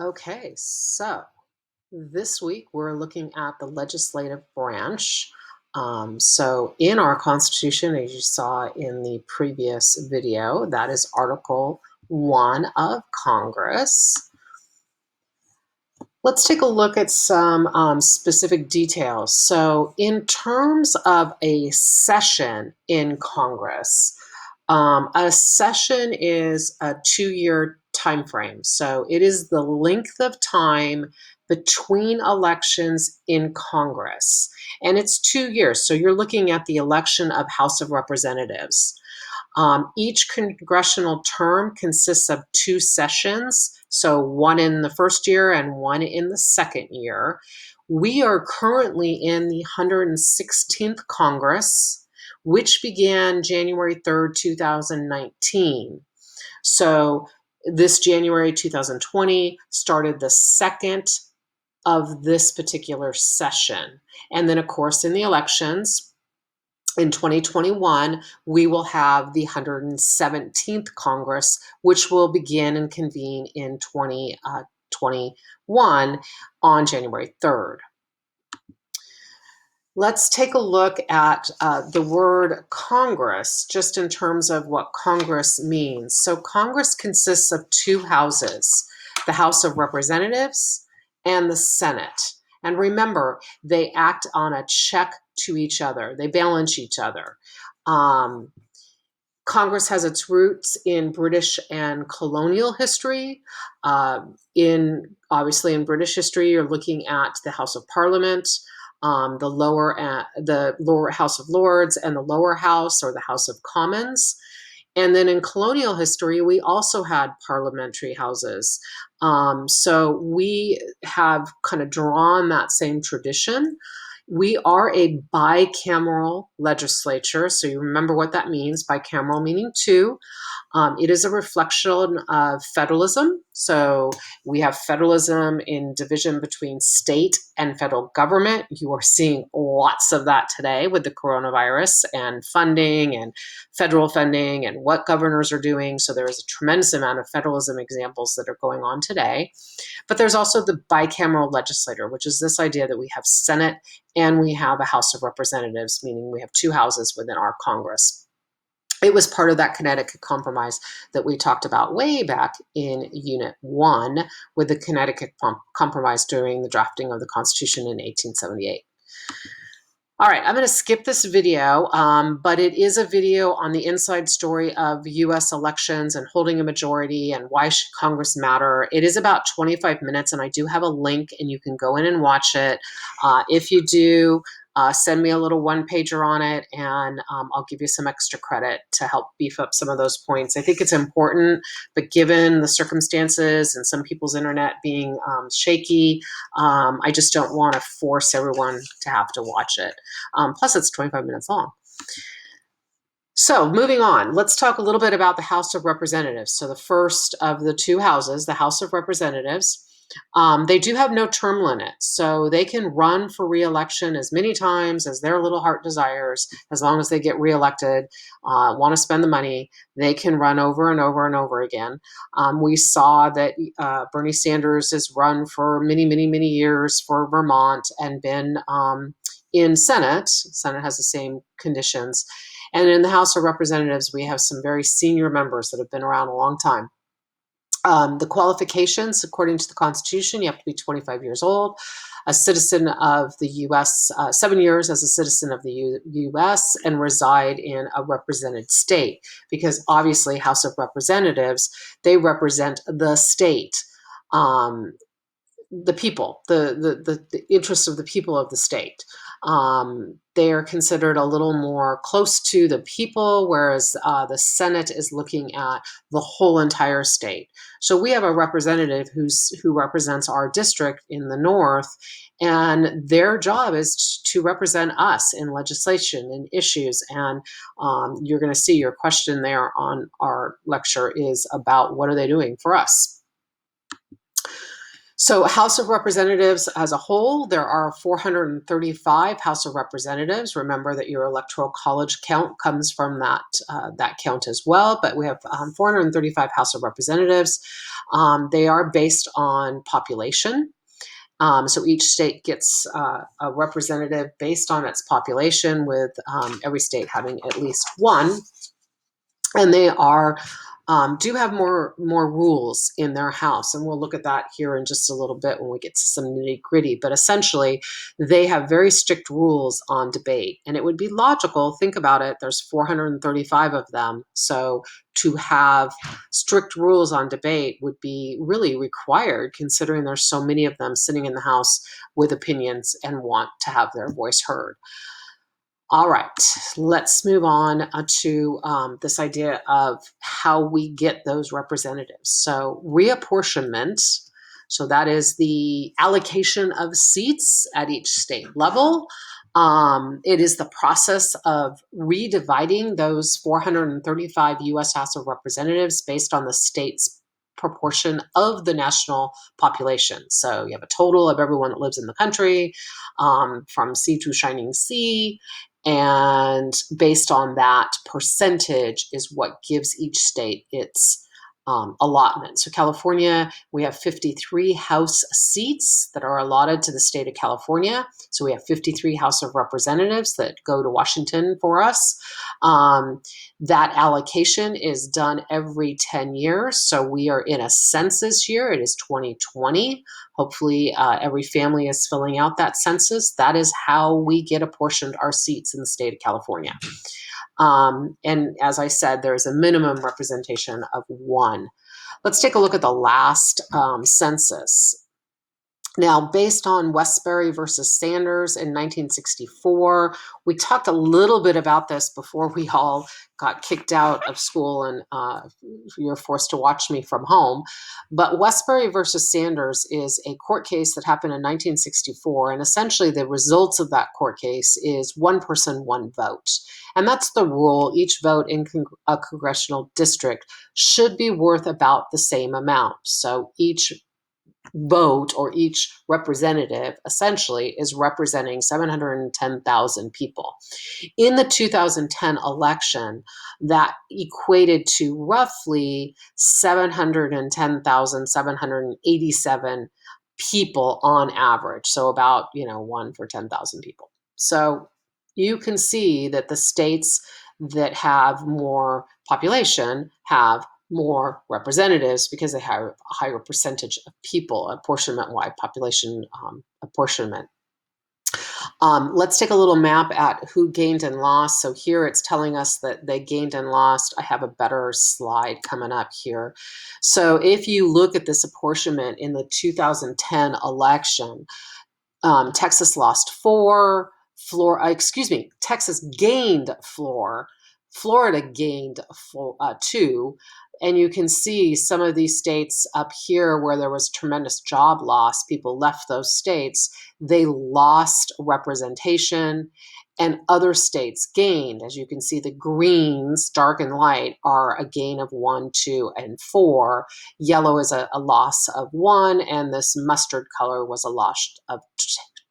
Okay, so this week we're looking at the legislative branch. So, in our Constitution, as you saw in the previous video, that is Article 1 of Congress. Let's take a look at some specific details. So, in terms of a session in Congress, a session is a 2-year time frame. So, it is the length of time between elections in Congress, and it's 2 years. So, you're looking at the election of House of Representatives. Each congressional term consists of 2 sessions, so one in the first year and one in the second year. We are currently in the 116th Congress, which began January 3rd, 2019. So this January 2020 started the second of this particular session. And then, of course, in the elections, in 2021, we will have the 117th Congress, which will begin and convene in 2021 on January 3rd. Let's take a look at the word Congress, just in terms of what Congress means. So Congress consists of 2 houses, the House of Representatives and the Senate. And remember, they act on a check to each other. They balance each other. Congress has its roots in British and colonial history. Obviously in British history, you're looking at the House of Parliament, the lower House of Lords, and the lower house, or the House of Commons. And then in colonial history, we also had parliamentary houses. So we have kind of drawn that same tradition. We are a bicameral legislature. So you remember what that means, bicameral meaning two. It is a reflection of federalism. So we have federalism in division between state and federal government. You are seeing lots of that today with the coronavirus and funding and federal funding and what governors are doing. So there is a tremendous amount of federalism examples that are going on today. But there's also the bicameral legislature, which is this idea that we have Senate and we have a House of Representatives, meaning we have 2 houses within our Congress. It was part of that Connecticut Compromise that we talked about way back in Unit 1 with the Connecticut Compromise during the drafting of the Constitution in 1878. All right, I'm going to skip this video, but it is a video on the inside story of U.S. elections and holding a majority and why should Congress matter. It is about 25 minutes, and I do have a link, and you can go in and watch it. If you do, send me a little one-pager on it, and I'll give you some extra credit to help beef up some of those points. I think it's important, but given the circumstances and some people's internet being shaky, I just don't want to force everyone to have to watch it. Plus, it's 25 minutes long. So moving on, let's talk a little bit about the House of Representatives. So the first of the 2 houses, the House of Representatives, they do have no term limit, so they can run for re-election as many times as their little heart desires. As long as they get re-elected, want to spend the money, they can run over and over and over again. We saw that Bernie Sanders has run for many, many, many years for Vermont and been in Senate. Senate has the same conditions. And in the House of Representatives, we have some very senior members that have been around a long time. The qualifications, according to the Constitution, you have to be 25 years old, a citizen of the U.S., 7 years as a citizen of the U.S., and reside in a represented state. Because obviously, House of Representatives, they represent the state, the people, the interests of the people of the state. They are considered a little more close to the people, whereas the Senate is looking at the whole entire state. So we have a representative who represents our district in the north, and their job is to represent us in legislation and issues. And you're going to see your question there on our lecture is about what are they doing for us. So House of Representatives as a whole, there are 435 House of Representatives. Remember that your electoral college count comes from that count as well. But we have 435 House of Representatives. They are based on population. So each state gets a representative based on its population, with every state having at least one. And they are do have more rules in their house, and we'll look at that here in just a little bit when we get to some nitty gritty. But essentially, they have very strict rules on debate, and it would be logical. Think about it. There's 435 of them, so to have strict rules on debate would be really required, considering there's so many of them sitting in the House with opinions and want to have their voice heard. All right, let's move on to this idea of how we get those representatives. So reapportionment, so that is the allocation of seats at each state level. It is the process of redividing those 435 U.S. House of Representatives based on the state's proportion of the national population. So you have a total of everyone that lives in the country, from sea to shining sea, and based on that percentage is what gives each state its allotment. So California, we have 53 House seats that are allotted to the state of California. So we have 53 House of Representatives that go to Washington for us. That allocation is done every 10 years. So we are in a census year. It is 2020. Hopefully every family is filling out that census. That is how we get apportioned our seats in the state of California. And as I said, there's a minimum representation of one. Let's take a look at the last census. Now, based on Westbury versus Sanders in 1964, we talked a little bit about this before we all got kicked out of school and you were forced to watch me from home. But Westbury versus Sanders is a court case that happened in 1964. And essentially the results of that court case is one person, one vote. And that's the rule. Each vote in a congressional district should be worth about the same amount. So each vote, or each representative, essentially is representing 710,000 people. In the 2010 election, that equated to roughly 710,787 people on average. So about, one for 10,000 people. So you can see that the states that have more population have more representatives because they have a higher percentage of people, apportionment-wide population apportionment. Let's take a little map at who gained and lost. So here it's telling us that they gained and lost. I have a better slide coming up here. So if you look at this apportionment in the 2010 election, Texas lost 4, Texas gained 4, Florida gained 2, and you can see some of these states up here where there was tremendous job loss, people left those states, they lost representation, and other states gained. As you can see, the greens, dark and light, are a gain of 1, 2, and 4. Yellow is a loss of 1, and this mustard color was a loss of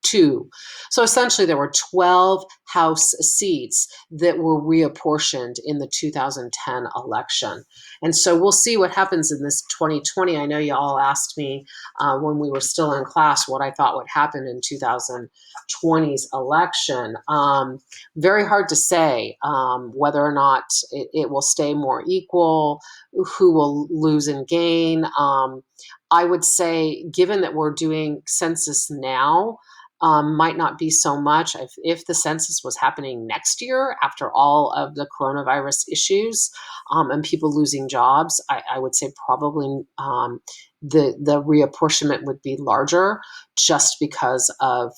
2. So essentially there were 12 House seats that were reapportioned in the 2010 election. And so we'll see what happens in this 2020. I know you all asked me when we were still in class what I thought would happen in 2020's election. Very hard to say whether or not it will stay more equal, who will lose and gain. I would say, given that we're doing census now, might not be so much. If the census was happening next year after all of the coronavirus issues and people losing jobs, I would say probably the reapportionment would be larger, just because of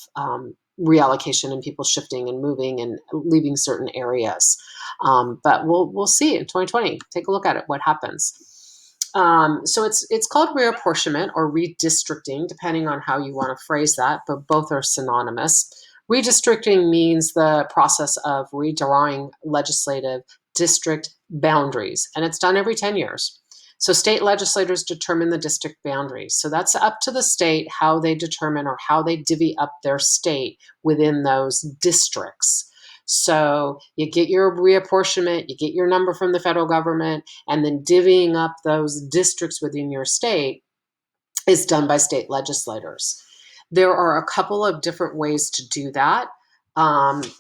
reallocation and people shifting and moving and leaving certain areas. But we'll see in 2020. Take a look at it, what happens. So it's called reapportionment or redistricting, depending on how you want to phrase that, but both are synonymous. Redistricting means the process of redrawing legislative district boundaries, and it's done every 10 years. So state legislators determine the district boundaries. So that's up to the state how they determine or how they divvy up their state within those districts. So you get your reapportionment, you get your number from the federal government, and then divvying up those districts within your state is done by state legislators. There are a couple of different ways to do that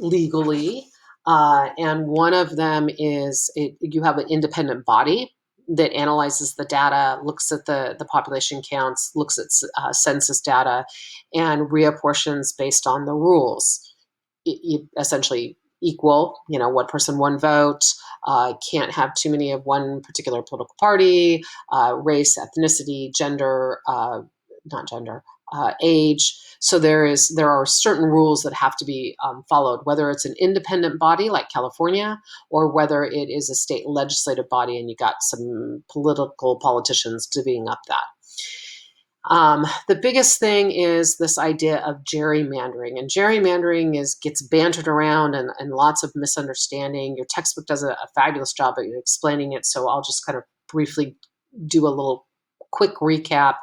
legally. And one of them is you have an independent body that analyzes the data, looks at the population counts, looks at census data, and reapportions based on the rules. Essentially equal, one person, one vote, can't have too many of one particular political party, race, ethnicity, gender, not gender, age. So there are certain rules that have to be followed, whether it's an independent body like California or whether it is a state legislative body and you got some politicians divvying up that. The biggest thing is this idea of gerrymandering, and gerrymandering gets bantered around and lots of misunderstanding. Your textbook does a fabulous job at explaining it, so I'll just kind of briefly do a little quick recap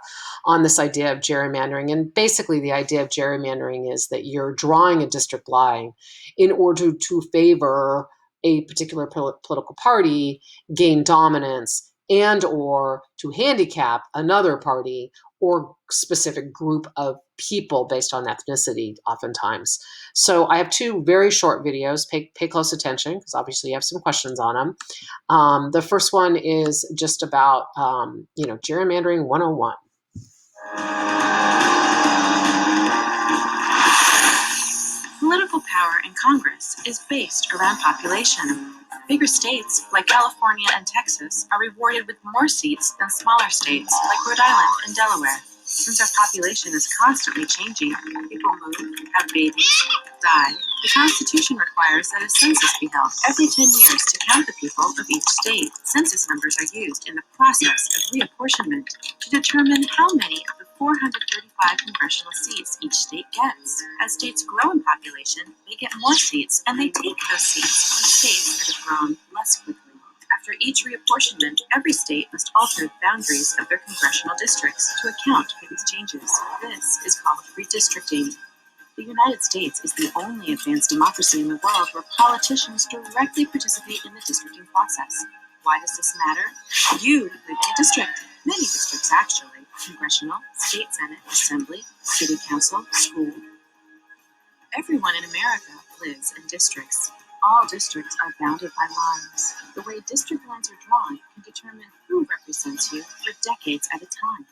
on this idea of gerrymandering. And basically the idea of gerrymandering is that you're drawing a district line in order to favor a particular political party, gain dominance, and or to handicap another party or specific group of people based on ethnicity oftentimes. So I have two very short videos. Pay close attention because obviously you have some questions on them. The first one is just about, gerrymandering 101. Political power in Congress is based around population. Bigger states, like California and Texas, are rewarded with more seats than smaller states, like Rhode Island and Delaware. Since our population is constantly changing, people move, have babies, die, the Constitution requires that a census be held every 10 years to count the people of each state. Census numbers are used in the process of reapportionment to determine how many of the 435 congressional seats each state gets. As states grow in population, they get more seats, and they take those seats from states that have grown less quickly. After each reapportionment, every state must alter the boundaries of their congressional districts to account for these changes. This is called redistricting. The United States is the only advanced democracy in the world where politicians directly participate in the districting process. Why does this matter? You live in a district, many districts actually, congressional, state senate, assembly, city council, school. Everyone in America lives in districts. All districts are bounded by lines. The way district lines are drawn can determine who represents you for decades at a time.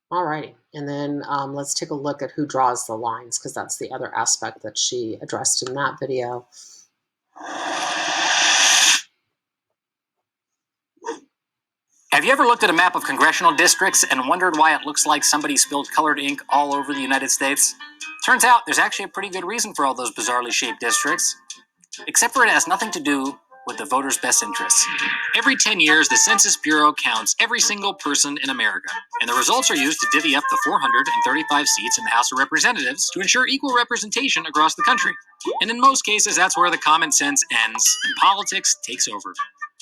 All right, and then let's take a look at who draws the lines, because that's the other aspect that she addressed in that video. Have you ever looked at a map of congressional districts and wondered why it looks like somebody spilled colored ink all over the United States? Turns out there's actually a pretty good reason for all those bizarrely shaped districts, except for it has nothing to do with the voters' best interests. Every 10 years, the Census Bureau counts every single person in America, and the results are used to divvy up the 435 seats in the House of Representatives to ensure equal representation across the country. And in most cases, that's where the common sense ends and politics takes over.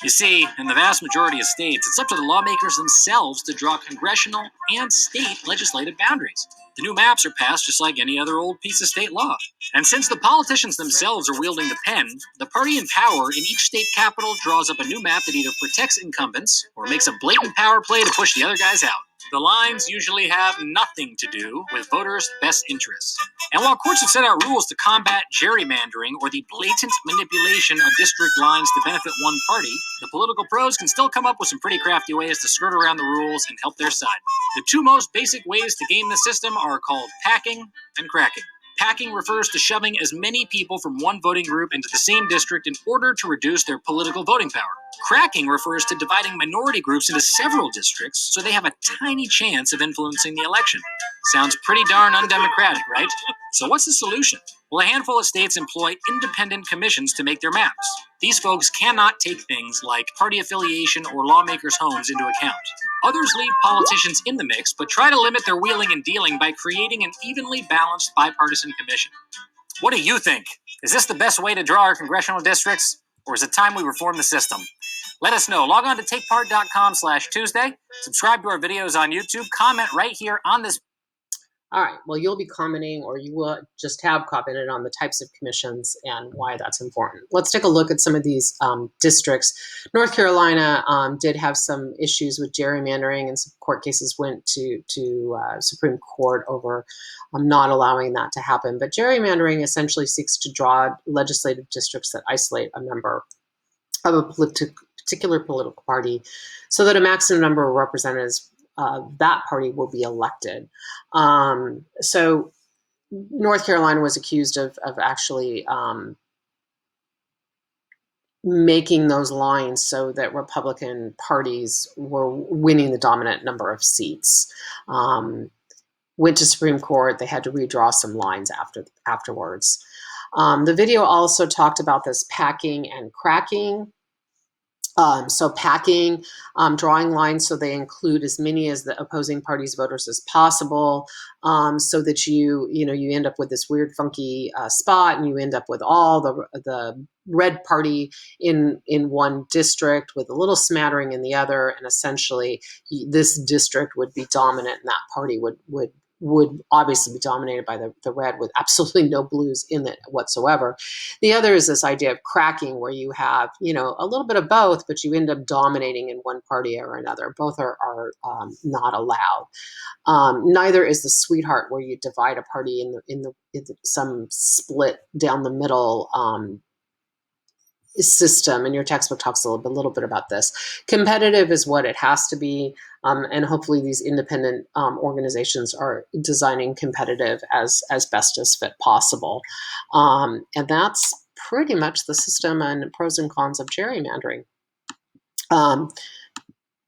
You see, in the vast majority of states, it's up to the lawmakers themselves to draw congressional and state legislative boundaries. The new maps are passed just like any other old piece of state law. And since the politicians themselves are wielding the pen, the party in power in each state capital draws up a new map that either protects incumbents or makes a blatant power play to push the other guys out. The lines usually have nothing to do with voters' best interests. And while courts have set out rules to combat gerrymandering or the blatant manipulation of district lines to benefit one party, the political pros can still come up with some pretty crafty ways to skirt around the rules and help their side. The two most basic ways to game the system are called packing and cracking. Packing refers to shoving as many people from one voting group into the same district in order to reduce their political voting power. Cracking refers to dividing minority groups into several districts so they have a tiny chance of influencing the election. Sounds pretty darn undemocratic, right? So what's the solution? Well, a handful of states employ independent commissions to make their maps. These folks cannot take things like party affiliation or lawmakers' homes into account. Others leave politicians in the mix, but try to limit their wheeling and dealing by creating an evenly balanced bipartisan commission. What do you think? Is this the best way to draw our congressional districts, or is it time we reform the system? Let us know. Log on to takepart.com/Tuesday. Subscribe to our videos on YouTube. Comment right here on this. All right, well, you'll be commenting, or you will just have commented on the types of commissions and why that's important. Let's take a look at some of these districts. North Carolina did have some issues with gerrymandering, and some court cases went to Supreme Court over not allowing that to happen. But gerrymandering essentially seeks to draw legislative districts that isolate a member of a particular political party so that a maximum number of representatives that party will be elected. So North Carolina was accused of actually making those lines so that Republican parties were winning the dominant number of seats. Went to Supreme Court. They had to redraw some lines afterwards. The video also talked about this packing and cracking. So packing, drawing lines so they include as many as the opposing party's voters as possible, so that you end up with this weird, funky spot, and you end up with all the red party in one district with a little smattering in the other, and essentially this district would be dominant, and that party would obviously be dominated by the red with absolutely no blues in it whatsoever. The other is this idea of cracking, where you have, a little bit of both, but you end up dominating in one party or another. Both are not allowed. Neither is the sweetheart, where you divide a party in some split down the middle system, and your textbook talks a little bit about this. Competitive is what it has to be, and hopefully these independent organizations are designing competitive as best as fit possible, and that's pretty much the system and pros and cons of gerrymandering.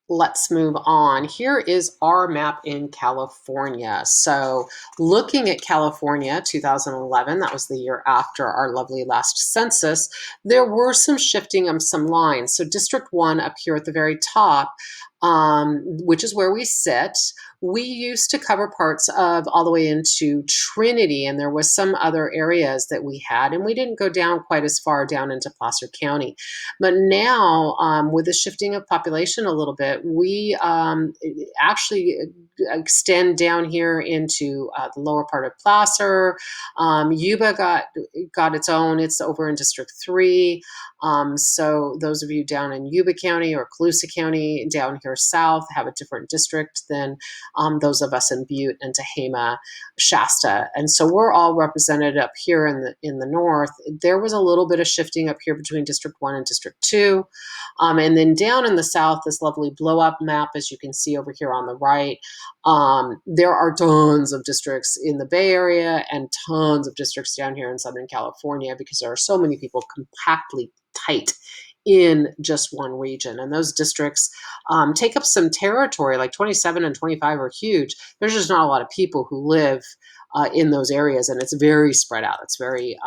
Let's move on. Here is our map in California. So looking at California, 2011, that was the year after our lovely last census, there were some shifting of some lines. So District 1 up here at the very top, which is where we sit, we used to cover parts of all the way into Trinity, and there was some other areas that we had, and we didn't go down quite as far down into Placer County. But now, with the shifting of population a little bit, we actually extend down here into the lower part of Placer. Yuba got its own. It's over in District 3. So those of you down in Yuba County or Colusa County down here south have a different district than those of us in Butte and Tehama, Shasta. And so we're all represented up here in the north. There was a little bit of shifting up here between District 1 and District 2. And then down in the south, this lovely blow-up map, as you can see over here on the right, there are tons of districts in the Bay Area and tons of districts down here in Southern California, because there are so many people compactly tight in just one region. And those districts take up some territory, like 27 and 25 are huge. There's just not a lot of people who live in those areas, and it's very spread out. It's very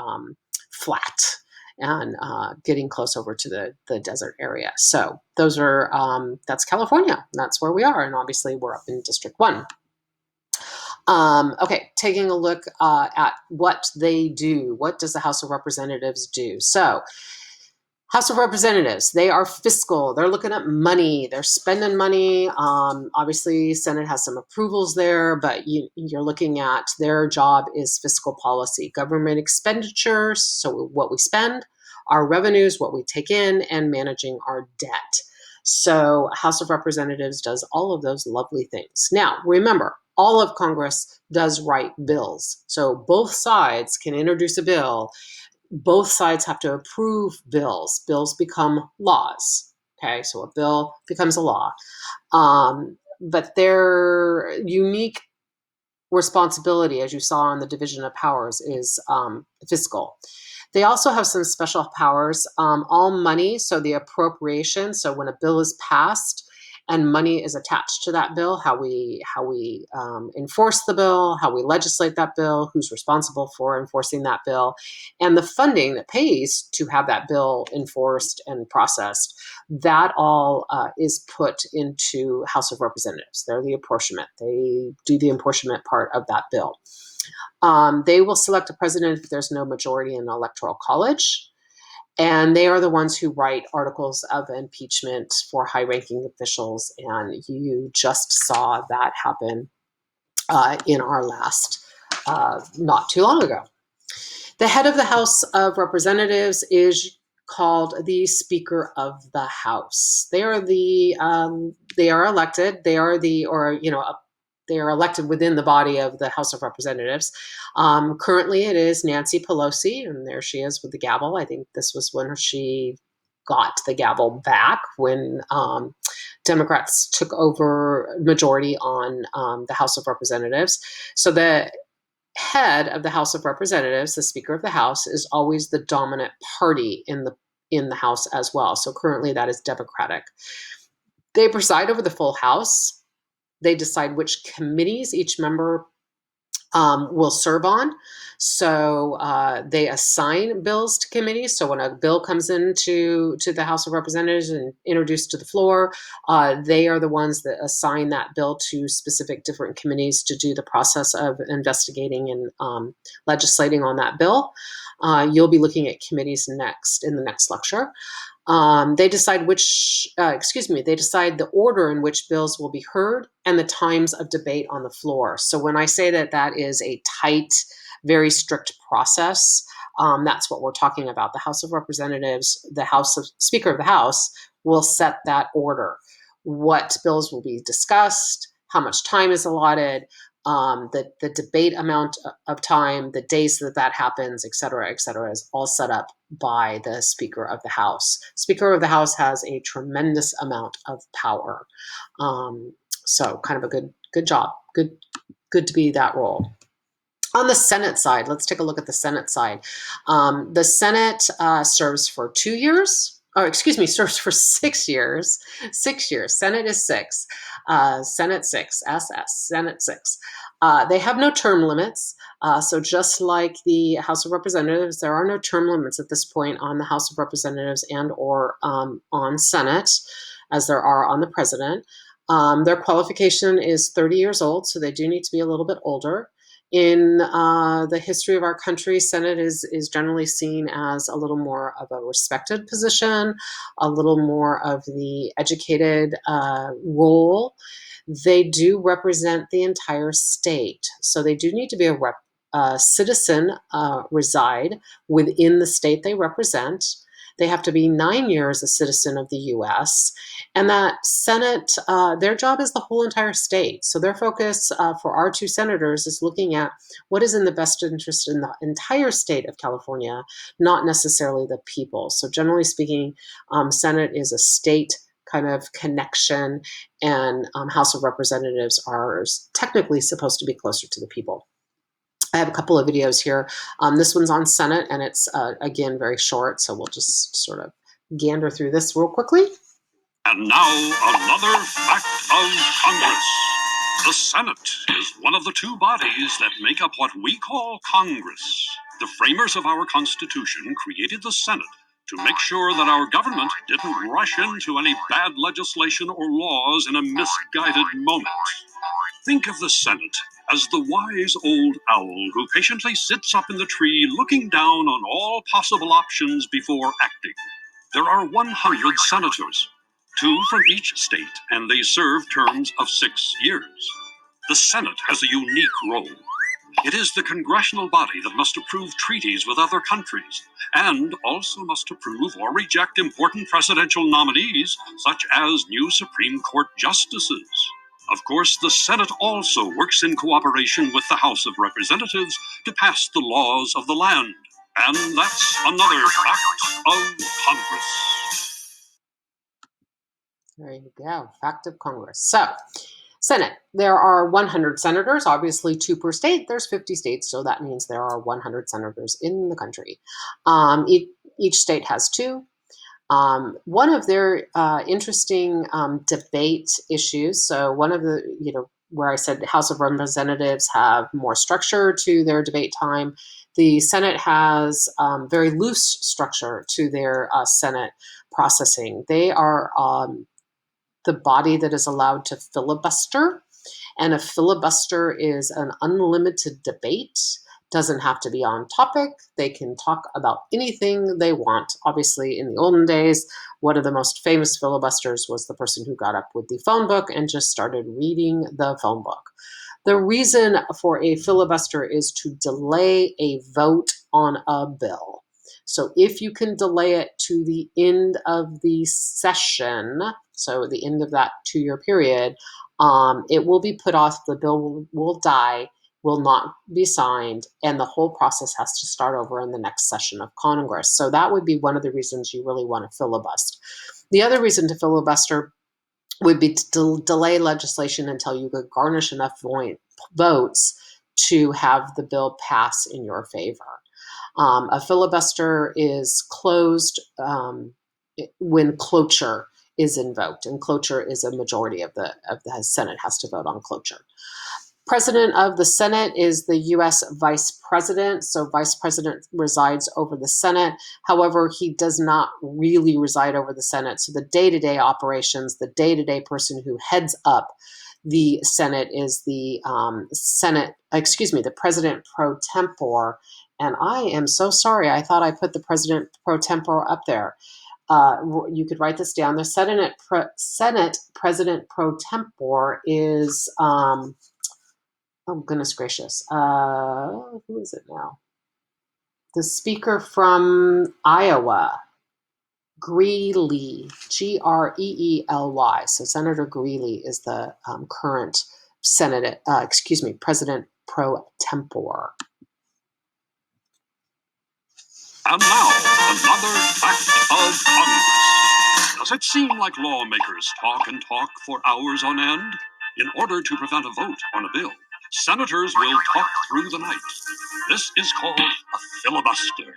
flat and getting close over to the desert area. So those are, that's California. That's where we are. And obviously we're up in District 1. Okay, taking a look at what they do. What does the House of Representatives do? So House of Representatives, they are fiscal. They're looking at money. They're spending money. Obviously, Senate has some approvals there, but you're looking at their job is fiscal policy, government expenditures, so what we spend, our revenues, what we take in, and managing our debt. So House of Representatives does all of those lovely things. Now, remember, all of Congress does write bills. So both sides can introduce a bill. Both sides have to approve bills. Bills become laws. Okay, so a bill becomes a law. But their unique responsibility, as you saw in the division of powers, is fiscal. They also have some special powers. All money, so the appropriation, so when a bill is passed and money is attached to that bill, how we enforce the bill, how we legislate that bill, who's responsible for enforcing that bill, and the funding that pays to have that bill enforced and processed, that all is put into House of Representatives. They're the apportionment. They do the apportionment part of that bill. They will select a president if there's no majority in the electoral college. And they are the ones who write articles of impeachment for high-ranking officials. And you just saw that happen in our last, not too long ago. The head of the House of Representatives is called the Speaker of the House. They are elected. They are they are elected within the body of the House of Representatives. Currently, it is Nancy Pelosi, and there she is with the gavel. I think this was when she got the gavel back when Democrats took over majority on the House of Representatives. So the head of the House of Representatives, the Speaker of the House, is always the dominant party in the House as well. So currently, that is Democratic. They preside over the full House. They decide which committees each member will serve on. So they assign bills to committees. So when a bill comes into the House of Representatives and introduced to the floor, they are the ones that assign that bill to specific different committees to do the process of investigating and legislating on that bill. You'll be looking at committees next in the next lecture. They decide they decide the order in which bills will be heard and the times of debate on the floor. So when I say that is a tight, very strict process, that's what we're talking about. The House of Representatives, Speaker of the House, will set that order. What bills will be discussed, how much time is allotted, the debate amount of time, the days that happens, et cetera, is all set up by the Speaker of the House. Speaker of the House has a tremendous amount of power. So kind of a good job. Good to be that role. On the Senate side, let's take a look at the Senate side. The Senate serves for 2 years. Serves for 6 years. 6 years. Senate is 6. Senate 6. Senate 6. They have no term limits. So just like the House of Representatives, there are no term limits at this point on the House of Representatives and or on Senate, as there are on the president. Their qualification is 30 years old, so they do need to be a little bit older. In the history of our country, Senate is generally seen as a little more of a respected position, a little more of the educated role. They do represent the entire state, so they do need to be a citizen, reside within the state they represent. They have to be 9 years a citizen of the U.S., and that Senate, their job is the whole entire state. So their focus for our 2 senators is looking at what is in the best interest in the entire state of California, not necessarily the people. So generally speaking, Senate is a state kind of connection, and House of Representatives are technically supposed to be closer to the people. I have a couple of videos here. This one's on Senate, and it's, again, very short, so we'll just sort of gander through this real quickly. And now, another fact of Congress. The Senate is one of the 2 bodies that make up what we call Congress. The framers of our Constitution created the Senate to make sure that our government didn't rush into any bad legislation or laws in a misguided moment. Think of the Senate as the wise old owl who patiently sits up in the tree looking down on all possible options before acting. There are 100 senators, 2 from each state, and they serve terms of 6 years. The Senate has a unique role. It is the congressional body that must approve treaties with other countries, and also must approve or reject important presidential nominees, such as new Supreme Court justices. Of course, the Senate also works in cooperation with the House of Representatives to pass the laws of the land. And that's another fact of Congress. There you go, fact of Congress. So, Senate, there are 100 senators, obviously 2 per state. There's 50 states, so that means there are 100 senators in the country. Each state has 2. One of their interesting debate issues, so one of the, where I said the House of Representatives have more structure to their debate time, the Senate has very loose structure to their Senate processing. They are the body that is allowed to filibuster. And a filibuster is an unlimited debate. Doesn't have to be on topic. They can talk about anything they want. Obviously, in the olden days, one of the most famous filibusters was the person who got up with the phone book and just started reading the phone book. The reason for a filibuster is to delay a vote on a bill. So if you can delay it to the end of the session, so the end of that 2-year period, it will be put off, the bill will die, will not be signed, and the whole process has to start over in the next session of Congress. So that would be one of the reasons you really want to filibuster. The other reason to filibuster would be to delay legislation until you could garnish enough votes to have the bill pass in your favor. A filibuster is closed when cloture is invoked, and cloture is a majority of the Senate has to vote on cloture. President of the Senate is the U.S. Vice President. So Vice President resides over the Senate. However, he does not really reside over the Senate. So the day-to-day operations, the day-to-day person who heads up the Senate is the the President pro tempore. And I am so sorry. I thought I put the President pro tempore up there. You could write this down. The Senate President pro tempore is oh, goodness gracious. Who is it now? The speaker from Iowa, Greeley, Greely. So Senator Greeley is the current President pro tempore. And now, another fact of Congress. Does it seem like lawmakers talk and talk for hours on end? In order to prevent a vote on a bill, senators will talk through the night. This is called a filibuster.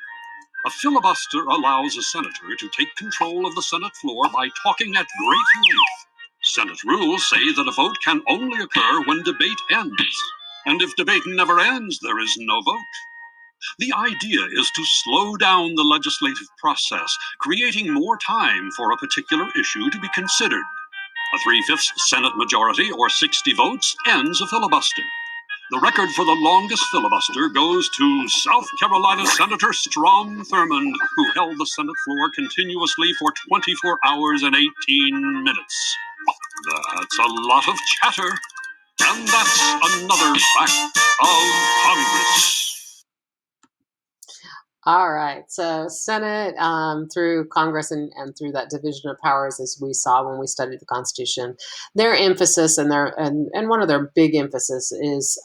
A filibuster allows a senator to take control of the Senate floor by talking at great length. Senate rules say that a vote can only occur when debate ends. And if debate never ends, there is no vote. The idea is to slow down the legislative process, creating more time for a particular issue to be considered. A 3/5 Senate majority, or 60 votes, ends a filibuster. The record for the longest filibuster goes to South Carolina Senator Strom Thurmond, who held the Senate floor continuously for 24 hours and 18 minutes. That's a lot of chatter, and that's another fact of Congress. All right. So Senate through Congress and through that division of powers, as we saw when we studied the Constitution, their emphasis and one of their big emphasis is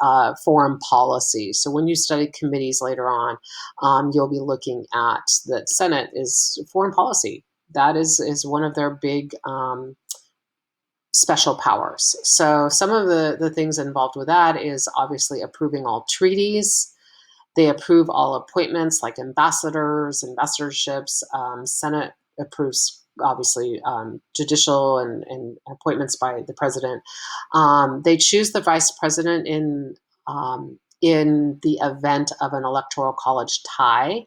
foreign policy. So when you study committees later on, you'll be looking at that Senate is foreign policy. That is one of their big special powers. So some of the things involved with that is obviously approving all treaties. They approve all appointments like ambassadors, ambassadorships. Senate approves, obviously, judicial and appointments by the president. They choose the vice president in the event of an electoral college tie.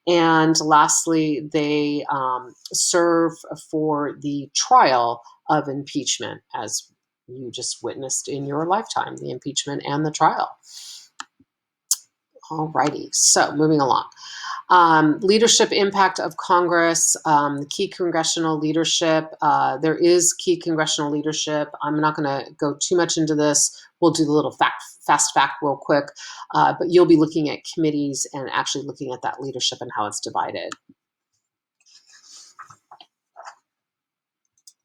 And lastly, they serve for the trial of impeachment, as you just witnessed in your lifetime, the impeachment and the trial. Alrighty, so moving along. Leadership impact of Congress, key congressional leadership. There is key congressional leadership. I'm not going to go too much into this. We'll do the little fast fact real quick, but you'll be looking at committees and actually looking at that leadership and how it's divided.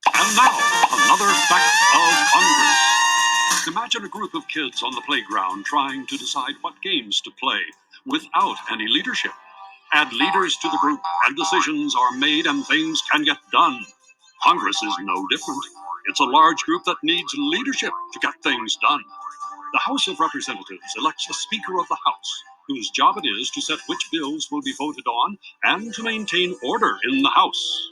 And now, another fact of Congress. Imagine a group of kids on the playground trying to decide what games to play without any leadership. Add leaders to the group, and decisions are made and things can get done. Congress is no different. It's a large group that needs leadership to get things done. The House of Representatives elects the Speaker of the House, whose job it is to set which bills will be voted on and to maintain order in the House.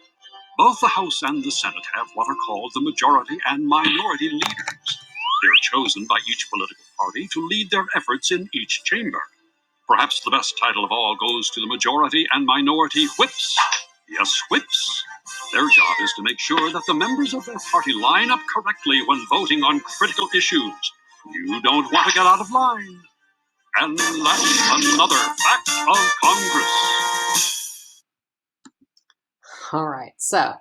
Both the House and the Senate have what are called the majority and minority leaders. They're chosen by each political party to lead their efforts in each chamber. Perhaps the best title of all goes to the majority and minority whips. Yes, whips. Their job is to make sure that the members of their party line up correctly when voting on critical issues. You don't want to get out of line. And that's another fact of Congress. All right. So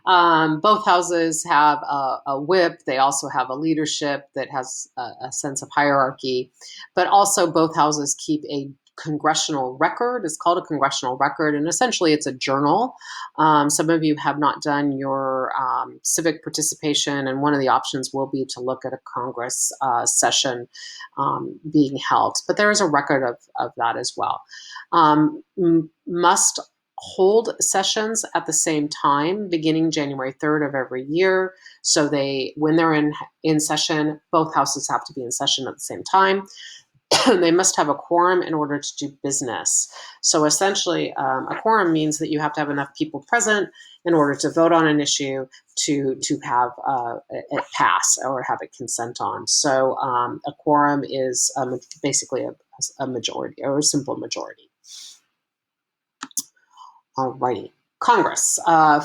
both houses have a whip. They also have a leadership that has a sense of hierarchy, but also both houses keep a congressional record. It's called a congressional record, and essentially it's a journal. Some of you have not done your civic participation, and one of the options will be to look at a Congress session being held. But there is a record of that as well. Must hold sessions at the same time beginning January 3rd of every year. So when they're in session, both houses have to be in session at the same time. They must have a quorum in order to do business. So essentially, a quorum means that you have to have enough people present in order to vote on an issue to have it pass or have it consent on. So a quorum is basically a majority or a simple majority. Alrighty. Congress.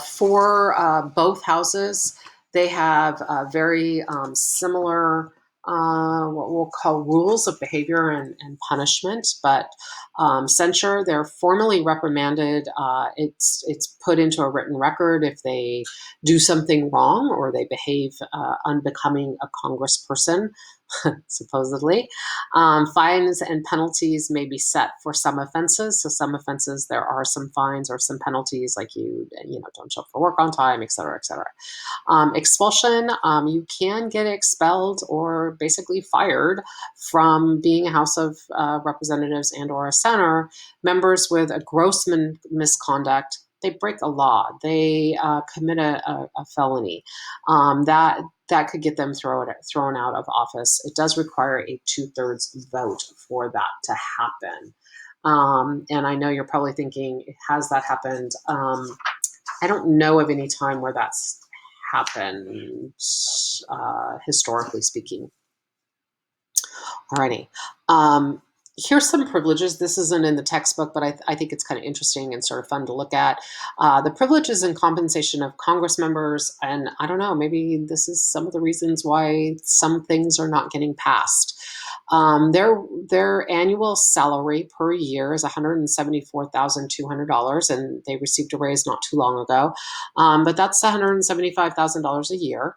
For both houses, they have very similar, what we'll call rules of behavior and punishment, but censure, they're formally reprimanded. It's put into a written record if they do something wrong or they behave unbecoming a congressperson. Supposedly. Fines and penalties may be set for some offenses. So some offenses, there are some fines or some penalties, like you don't show up for work on time, et cetera, et cetera. Expulsion, you can get expelled or basically fired from being a House of Representatives and or a Senate. Members with a gross misconduct, they break a law, they commit a felony, that could get them thrown out of office. It does require a 2/3 vote for that to happen. And I know you're probably thinking, has that happened? I don't know of any time where that's happened, historically speaking. Alrighty. Here's some privileges. This isn't in the textbook, but I think it's kind of interesting and sort of fun to look at. The privileges and compensation of Congress members, and I don't know, maybe this is some of the reasons why some things are not getting passed. Their annual salary per year is $174,200, and they received a raise not too long ago. But that's $175,000 a year.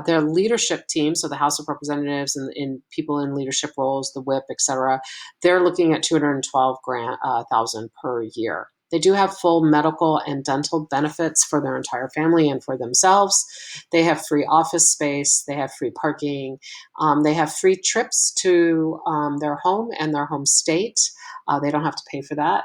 Their leadership team, so the House of Representatives and people in leadership roles, the whip, etc., they're looking at $212,000 per year. They do have full medical and dental benefits for their entire family and for themselves. They have free office space. They have free parking. They have free trips to their home and their home state. They don't have to pay for that.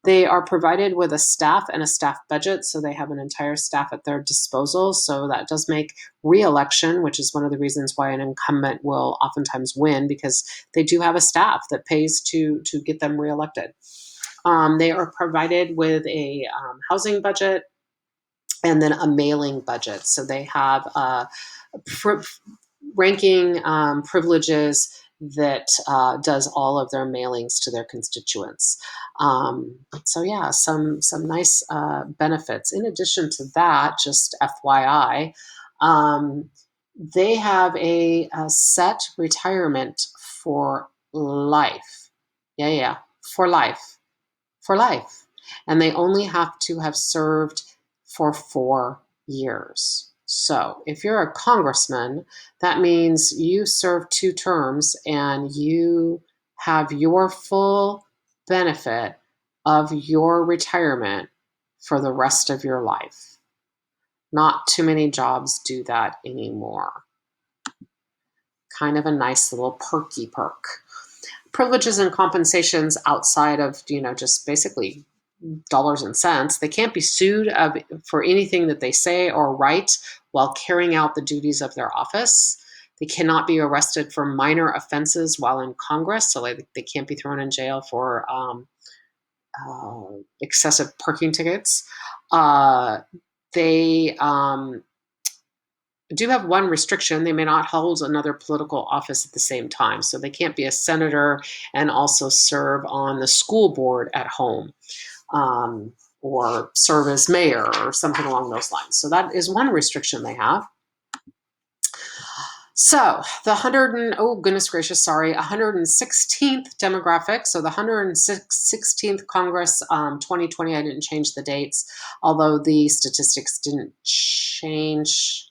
They are provided with a staff and a staff budget, so they have an entire staff at their disposal. So that does make re-election, which is one of the reasons why an incumbent will oftentimes win, because they do have a staff that pays to get them reelected. They are provided with a housing budget and then a mailing budget. So they have ranking privileges that does all of their mailings to their constituents. So yeah, some nice benefits. In addition to that, just FYI, they have a set retirement for life. Yeah, for life. For life. And they only have to have served for 4 years. So if you're a congressman, that means you serve 2 terms and you have your full benefit of your retirement for the rest of your life. Not too many jobs do that anymore. Kind of a nice little perky perk. Privileges and compensations outside of, just basically dollars and cents. They can't be sued for anything that they say or write while carrying out the duties of their office. They cannot be arrested for minor offenses while in Congress, so they can't be thrown in jail for excessive parking tickets. They do have one restriction. They may not hold another political office at the same time. So they can't be a senator and also serve on the school board at home. or serve as mayor or something along those lines. So that is one restriction they have. So the 116th demographic. So the 116th Congress, 2020. I didn't change the dates, although the statistics didn't change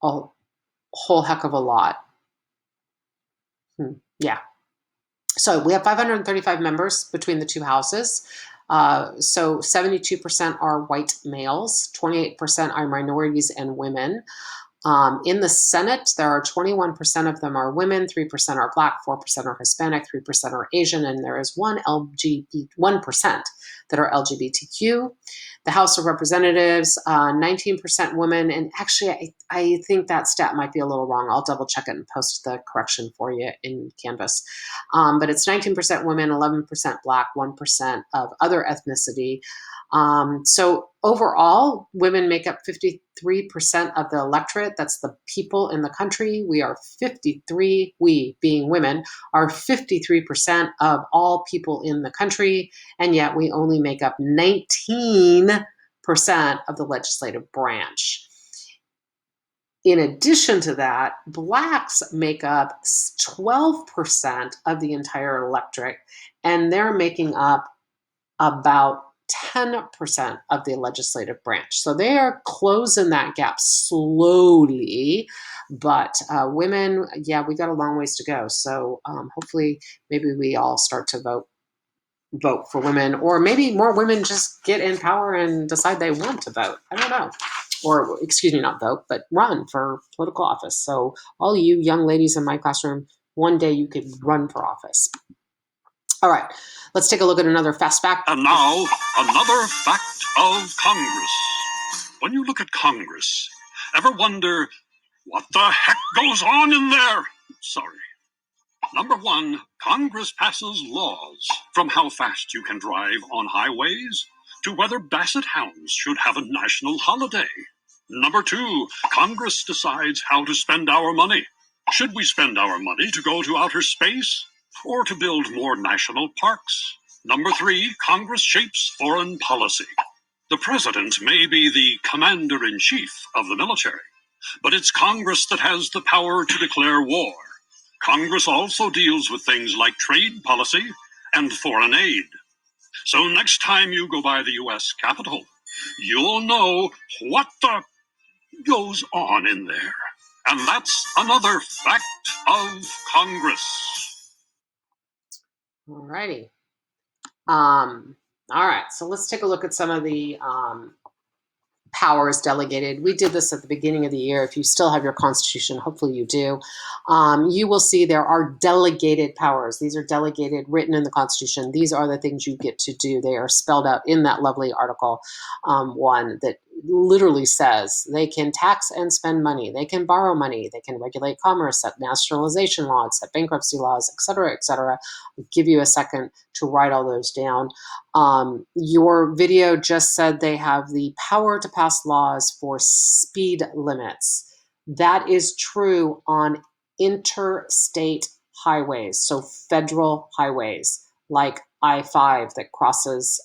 a whole heck of a lot. Yeah. So we have 535 members between the two houses. So 72% are white males, 28% are minorities and women. In the Senate, there are 21% of them are women, 3% are Black, 4% are Hispanic, 3% are Asian, and there is 1% that are LGBTQ. The House of Representatives, 19% women, and actually I think that stat might be a little wrong. I'll double check it and post the correction for you in Canvas. But it's 19% women, 11% Black, 1% of other ethnicity. So overall, women make up 53% of the electorate. That's the people in the country. We being women, are 53% of all people in the country, and yet we only make up 19% of the legislative branch. In addition to that, Blacks make up 12% of the entire electorate, and they're making up about 10% of the legislative branch. So they are closing that gap slowly, but women, yeah, we got a long ways to go. So hopefully maybe we all start to vote for women, or maybe more women just get in power and decide they want to vote. I don't know. Or excuse me, not vote, but run for political office. So all you young ladies in my classroom, one day you could run for office. All right, let's take a look at another fast fact. And now, another fact of Congress. When you look at Congress, ever wonder what the heck goes on in there? Sorry. Number one, Congress passes laws, from how fast you can drive on highways to whether basset hounds should have a national holiday. Number two, Congress decides how to spend our money. Should we spend our money to go to outer space or to build more national parks? Number three, Congress shapes foreign policy. The president may be the commander-in-chief of the military, but it's Congress that has the power to declare war. Congress also deals with things like trade policy and foreign aid. So next time you go by the U.S. Capitol, you'll know what the goes on in there. And that's another fact of Congress. All righty. All right, so let's take a look at some of the powers delegated. We did this at the beginning of the year. If you still have your Constitution, hopefully you do, you will see there are delegated powers. These are delegated, written in the Constitution. These are the things you get to do. They are spelled out in that lovely Article 1 that literally says they can tax and spend money. They can borrow money. They can regulate commerce, set nationalization laws, set bankruptcy laws, et cetera, et cetera. I'll give you a second to write all those down. Your video just said they have the power to pass laws for speed limits. That is true on interstate highways, so federal highways like I-5 that crosses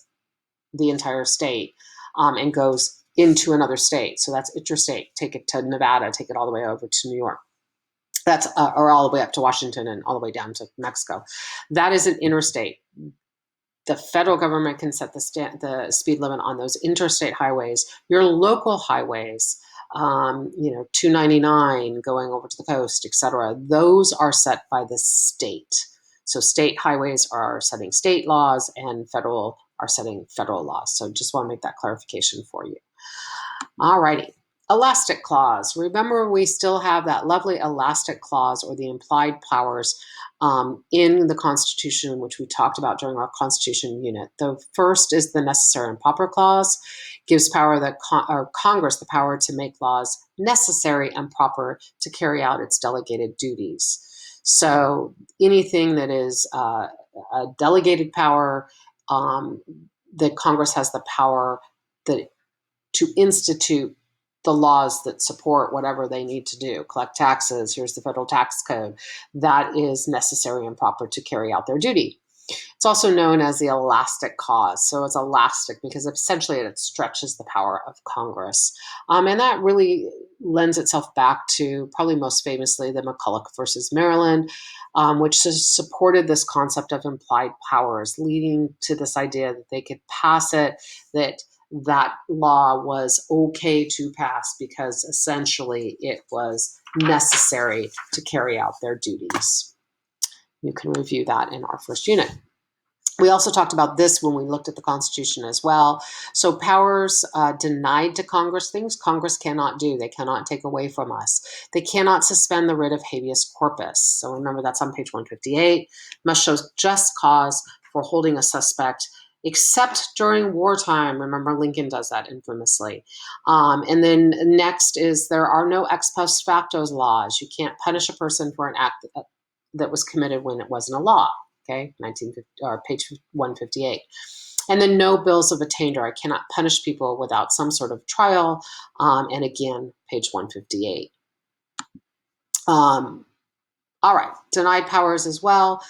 the entire state and goes into another state. So that's interstate. Take it to Nevada, take it all the way over to New York. That's or all the way up to Washington and all the way down to Mexico. That is an interstate. The federal government can set the speed limit on those interstate highways. Your local highways, 299 going over to the coast, etc. Those are set by the state. So state highways are setting state laws and federal are setting federal laws. So just want to make that clarification for you. All righty. Elastic clause. Remember, we still have that lovely elastic clause or the implied powers in the Constitution, which we talked about during our Constitution unit. The first is the necessary and proper clause, gives Congress the power to make laws necessary and proper to carry out its delegated duties. So anything that is a delegated power, that Congress has the power to institute the laws that support whatever they need to do, collect taxes. Here's the federal tax code. That is necessary and proper to carry out their duty. It's also known as the elastic cause. So it's elastic because essentially it stretches the power of Congress. And that really lends itself back to probably most famously the McCulloch versus Maryland, which supported this concept of implied powers, leading to this idea that they could pass it, that that law was okay to pass because essentially it was necessary to carry out their duties. You can review that in our first unit. We also talked about this when we looked at the Constitution as well. So powers denied to Congress, things Congress cannot do. They cannot take away from us. They cannot suspend the writ of habeas corpus. So remember, that's on page 158. Must show just cause for holding a suspect, except during wartime. Remember, Lincoln does that infamously. And then next is there are no ex post facto laws. You can't punish a person for an act that was committed when it wasn't a law. Okay, page 158. And then no bills of attainder. I cannot punish people without some sort of trial. And again, page 158. All right, denied powers as well.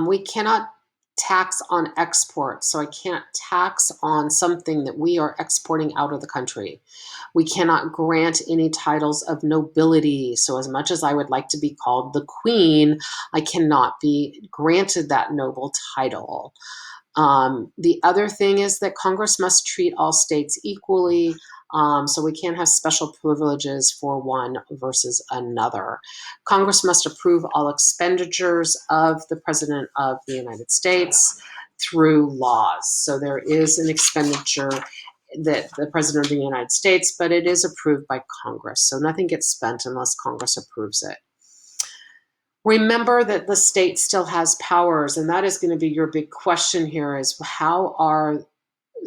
We cannot tax on export. So I can't tax on something that we are exporting out of the country. We cannot grant any titles of nobility. So as much as I would like to be called the queen, I cannot be granted that noble title. The other thing is that Congress must treat all states equally. So we can't have special privileges for one versus another. Congress must approve all expenditures of the President of the United States through laws. So there is an expenditure that the President of the United States, but it is approved by Congress. So nothing gets spent unless Congress approves it. Remember that the state still has powers, and that is going to be your big question here is how are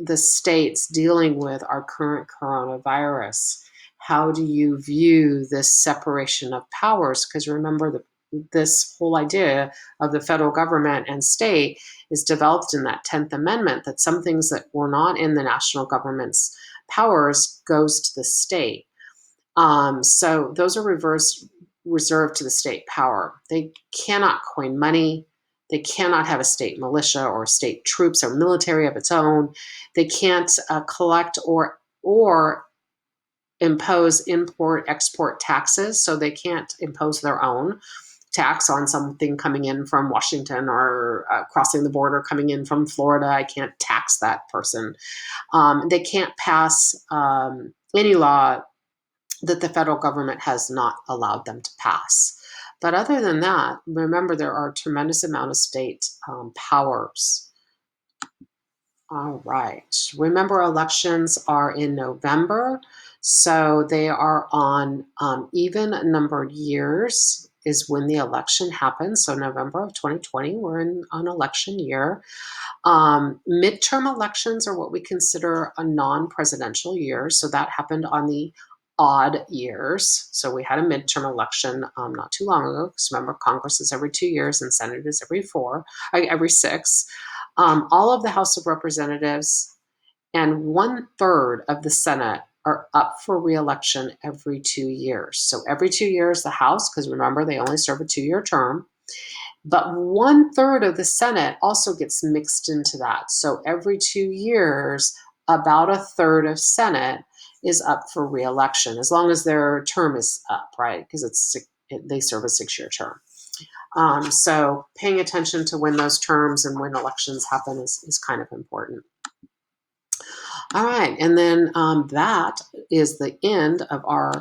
the states dealing with our current coronavirus? How do you view this separation of powers? Because remember, this whole idea of the federal government and state is developed in that 10th Amendment, that some things that were not in the national government's powers goes to the state. So those are reserved to the state power. They cannot coin money. They cannot have a state militia or state troops or military of its own. They can't collect or impose import-export taxes, so they can't impose their own tax on something coming in from Washington or crossing the border coming in from Florida. I can't tax that person. They can't pass any law that the federal government has not allowed them to pass. But other than that, remember there are a tremendous amount of state powers. All right. Remember, elections are in November, so they are on even numbered years is when the election happens. So November of 2020, we're in an election year. Midterm elections are what we consider a non-presidential year. So that happened on the odd years. So we had a midterm election not too long ago. Because remember, Congress is every 2 years and Senate is every 6. All of the House of Representatives and 1/3 of the Senate are up for re-election every 2 years. So every 2 years, the House, because remember, they only serve a 2-year term, but 1/3 of the Senate also gets mixed into that. So every 2 years, about 1/3 of Senate is up for re-election, as long as their term is up, right? Because they serve a 6-year term. So paying attention to when those terms and when elections happen is kind of important. All right, and then that is the end of our